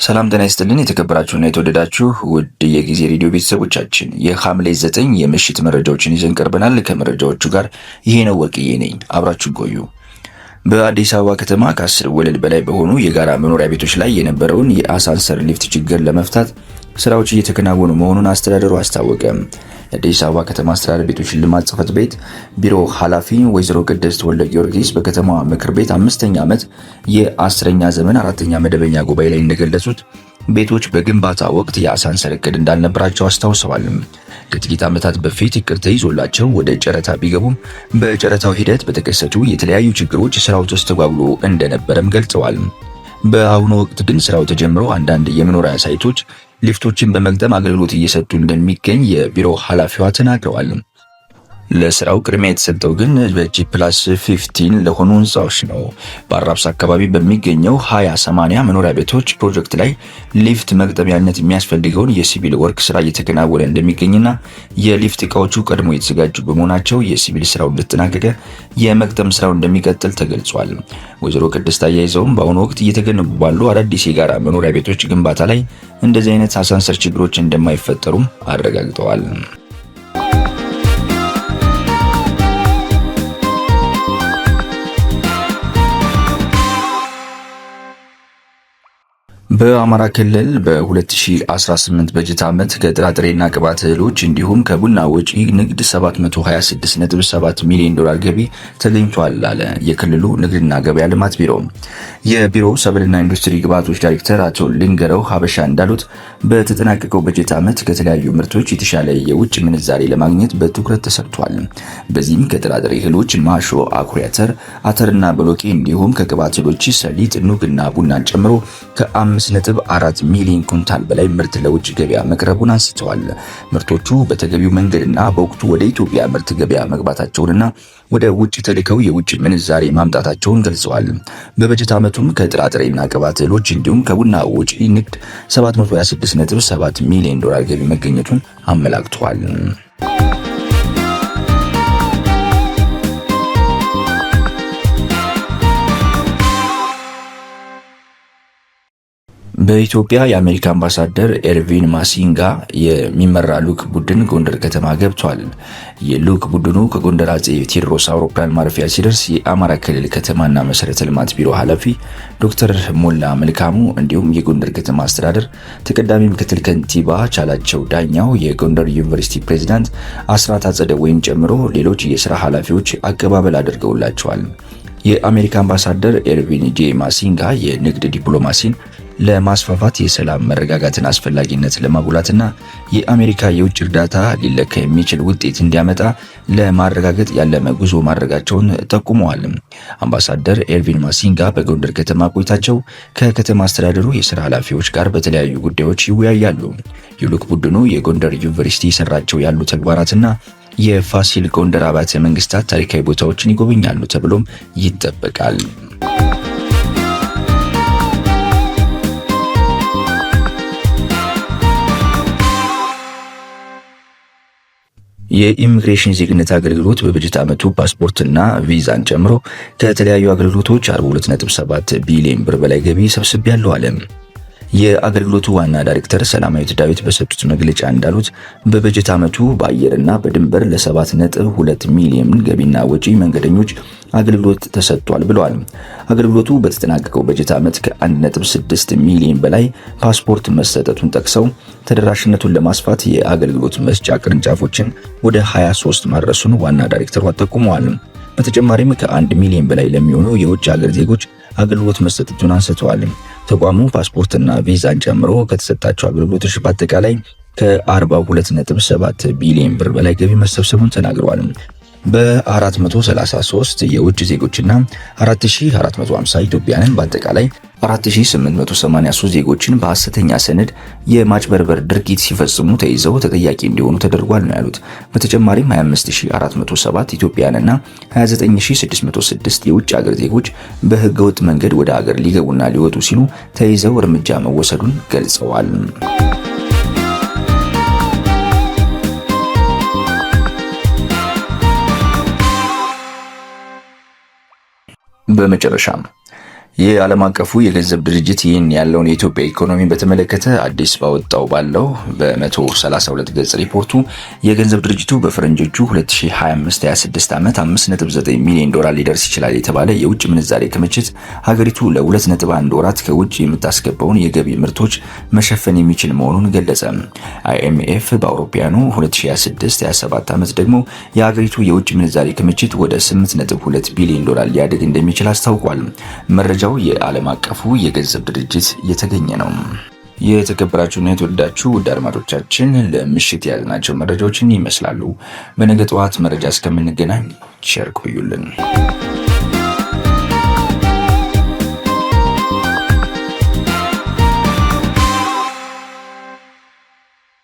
ሰላም ጤና ይስጥልን። የተከበራችሁና የተወደዳችሁ ውድ የጊዜ ሬዲዮ ቤተሰቦቻችን የሐምሌ 9 የምሽት መረጃዎችን ይዘን ቀርበናል። ከመረጃዎቹ ጋር ይሄ ነው ወርቅዬ ነኝ። አብራችሁን ቆዩ። በአዲስ አበባ ከተማ ከ10 ወለል በላይ በሆኑ የጋራ መኖሪያ ቤቶች ላይ የነበረውን የአሳንሰር ሊፍት ችግር ለመፍታት ስራዎች እየተከናወኑ መሆኑን አስተዳደሩ አስታወቀ። የአዲስ አበባ ከተማ አስተዳደር ቤቶች ልማት ጽሕፈት ቤት ቢሮ ኃላፊ ወይዘሮ ቅድስት ወልደ ጊዮርጊስ በከተማዋ ምክር ቤት 5ኛ ዓመት የ10ኛ ዘመን 4ኛ መደበኛ ጉባኤ ላይ እንደገለጹት ቤቶች በግንባታ ወቅት የአሳንሰር እቅድ እንዳልነበራቸው አስታውሰዋል። ከጥቂት ዓመታት በፊት እቅድ ተይዞላቸው ወደ ጨረታ ቢገቡም በጨረታው ሂደት በተከሰቱ የተለያዩ ችግሮች ስራው ተስተጓጉሎ እንደነበረም ገልጸዋል። በአሁኑ ወቅት ግን ስራው ተጀምሮ አንዳንድ የመኖሪያ ሳይቶች ሊፍቶችን በመግጠም አገልግሎት እየሰጡ እንደሚገኝ የቢሮ ኃላፊዋ ተናግረዋል። ለስራው ቅድሚያ የተሰጠው ግን በጂ+15 ለሆኑ ህንፃዎች ነው። በአራብሳ አካባቢ በሚገኘው 20/80 መኖሪያ ቤቶች ፕሮጀክት ላይ ሊፍት መግጠሚያነት የሚያስፈልገውን የሲቪል ወርክ ስራ እየተከናወነ እንደሚገኝና የሊፍት እቃዎቹ ቀድሞ የተዘጋጁ በመሆናቸው የሲቪል ስራው እንደተጠናቀቀ የመግጠም ስራው እንደሚቀጥል ተገልጿል። ወይዘሮ ቅድስት አያይዘውም በአሁኑ ወቅት እየተገነቡ ባሉ አዳዲስ የጋራ መኖሪያ ቤቶች ግንባታ ላይ እንደዚህ አይነት አሳንሰር ችግሮች እንደማይፈጠሩም አረጋግጠዋል። በአማራ ክልል በ2018 በጀት ዓመት ከጥራጥሬና ቅባት እህሎች እንዲሁም ከቡና ወጪ ንግድ 726.7 ሚሊዮን ዶላር ገቢ ተገኝቷል አለ የክልሉ ንግድና ገበያ ልማት ቢሮ። የቢሮው ሰብልና ኢንዱስትሪ ግብዓቶች ዳይሬክተር አቶ ልንገረው ሀበሻ እንዳሉት በተጠናቀቀው በጀት ዓመት ከተለያዩ ምርቶች የተሻለ የውጭ ምንዛሬ ለማግኘት በትኩረት ተሰርቷል። በዚህም ከጥራጥሬ እህሎች ማሾ፣ አኩሪ አተር፣ አተርና በሎቄ እንዲሁም ከቅባት እህሎች ሰሊጥ፣ ኑግና ቡናን ጨምሮ ከ5.4 ሚሊዮን ኩንታል በላይ ምርት ለውጭ ገበያ መቅረቡን አንስተዋል። ምርቶቹ በተገቢው መንገድና በወቅቱ ወደ ኢትዮጵያ ምርት ገበያ መግባታቸውንና ወደ ውጭ ተልከው የውጭ ምንዛሬ ማምጣታቸውን ገልጸዋል። በበጀት ዓመቱም ከጥራጥሬና ቅባት እህሎች እንዲሁም ከቡና ወጪ ንግድ 726.7 ሚሊዮን ዶላር ገቢ መገኘቱን አመላክተዋል። በኢትዮጵያ የአሜሪካ አምባሳደር ኤርቪን ማሲንጋ የሚመራ ልዑክ ቡድን ጎንደር ከተማ ገብቷል። የልዑክ ቡድኑ ከጎንደር አጼ ቴዎድሮስ አውሮፕላን ማረፊያ ሲደርስ የአማራ ክልል ከተማና መሰረተ ልማት ቢሮ ኃላፊ ዶክተር ሞላ መልካሙ እንዲሁም የጎንደር ከተማ አስተዳደር ተቀዳሚ ምክትል ከንቲባ ቻላቸው ዳኛው፣ የጎንደር ዩኒቨርሲቲ ፕሬዝዳንት አስራት አጸደወይን ጨምሮ ሌሎች የስራ ኃላፊዎች አቀባበል አድርገውላቸዋል። የአሜሪካ አምባሳደር ኤርቪን ጄ ማሲንጋ የንግድ ዲፕሎማሲን ለማስፋፋት የሰላም መረጋጋትን አስፈላጊነት ለማጉላትና የአሜሪካ የውጭ እርዳታ ሊለካ የሚችል ውጤት እንዲያመጣ ለማረጋገጥ ያለመ ጉዞ ማድረጋቸውን ጠቁመዋል። አምባሳደር ኤርቪን ማሲንጋ በጎንደር ከተማ ቆይታቸው ከከተማ አስተዳደሩ የስራ ኃላፊዎች ጋር በተለያዩ ጉዳዮች ይወያያሉ። የልዑክ ቡድኑ የጎንደር ዩኒቨርሲቲ የሰራቸው ያሉ ተግባራትና የፋሲል ጎንደር አብያተ መንግስታት ታሪካዊ ቦታዎችን ይጎበኛሉ ተብሎም ይጠበቃል። የኢሚግሬሽን ዜግነት አገልግሎት በበጀት ዓመቱ ፓስፖርትና ቪዛን ጨምሮ ከተለያዩ አገልግሎቶች 42.7 ቢሊዮን ብር በላይ ገቢ ሰብስቤያለሁ አለ። የአገልግሎቱ ዋና ዳይሬክተር ሰላማዊት ዳዊት በሰጡት መግለጫ እንዳሉት በበጀት ዓመቱ በአየርና በድንበር ለ7.2 ሚሊዮን ገቢና ወጪ መንገደኞች አገልግሎት ተሰጥቷል ብለዋል። አገልግሎቱ በተጠናቀቀው በጀት ዓመት ከ1.6 ሚሊዮን በላይ ፓስፖርት መሰጠቱን ጠቅሰው ተደራሽነቱን ለማስፋት የአገልግሎት መስጫ ቅርንጫፎችን ወደ 23 ማድረሱን ዋና ዳይሬክተሩ ጠቁመዋል። በተጨማሪም ከ1 ሚሊዮን በላይ ለሚሆኑ የውጭ ሀገር ዜጎች አገልግሎት መሰጠቱን አንስተዋል። ተቋሙ ፓስፖርትና ቪዛን ጨምሮ ከተሰጣቸው አገልግሎቶች በአጠቃላይ ከ42.7 ቢሊዮን ብር በላይ ገቢ መሰብሰቡን ተናግረዋል። በ433 የውጭ ዜጎችና 4450 ኢትዮጵያውያንን በአጠቃላይ 4883 ዜጎችን በሐሰተኛ ሰነድ የማጭበርበር ድርጊት ሲፈጽሙ ተይዘው ተጠያቂ እንዲሆኑ ተደርጓል ነው ያሉት። በተጨማሪም 25407 ኢትዮጵያውያንና 29606 የውጭ ሀገር ዜጎች በህገወጥ መንገድ ወደ ሀገር ሊገቡና ሊወጡ ሲሉ ተይዘው እርምጃ መወሰዱን ገልጸዋል። በመጨረሻም የዓለም አቀፉ የገንዘብ ድርጅት ይህን ያለውን የኢትዮጵያ ኢኮኖሚ በተመለከተ አዲስ ባወጣው ባለው በ132 ገጽ ሪፖርቱ የገንዘብ ድርጅቱ በፈረንጆቹ 2025-26 ዓመት 5.9 ሚሊዮን ዶላር ሊደርስ ይችላል የተባለ የውጭ ምንዛሬ ክምችት ሀገሪቱ ለ2.1 ወራት ከውጭ የምታስገባውን የገቢ ምርቶች መሸፈን የሚችል መሆኑን ገለጸ። IMF በአውሮፓውያኑ 2026-27 ዓመት ደግሞ የሀገሪቱ የውጭ ምንዛሬ ክምችት ወደ 8.2 ቢሊዮን ዶላር ሊያድግ እንደሚችል አስታውቋል። መረጃው የዓለም አቀፉ የገንዘብ ድርጅት የተገኘ ነው። የተከበራችሁና የተወደዳችሁ ውድ አድማጮቻችን ለምሽት ያዝናቸው መረጃዎችን ይመስላሉ። በነገ ጠዋት መረጃ እስከምንገናኝ ቸር ቆዩልን።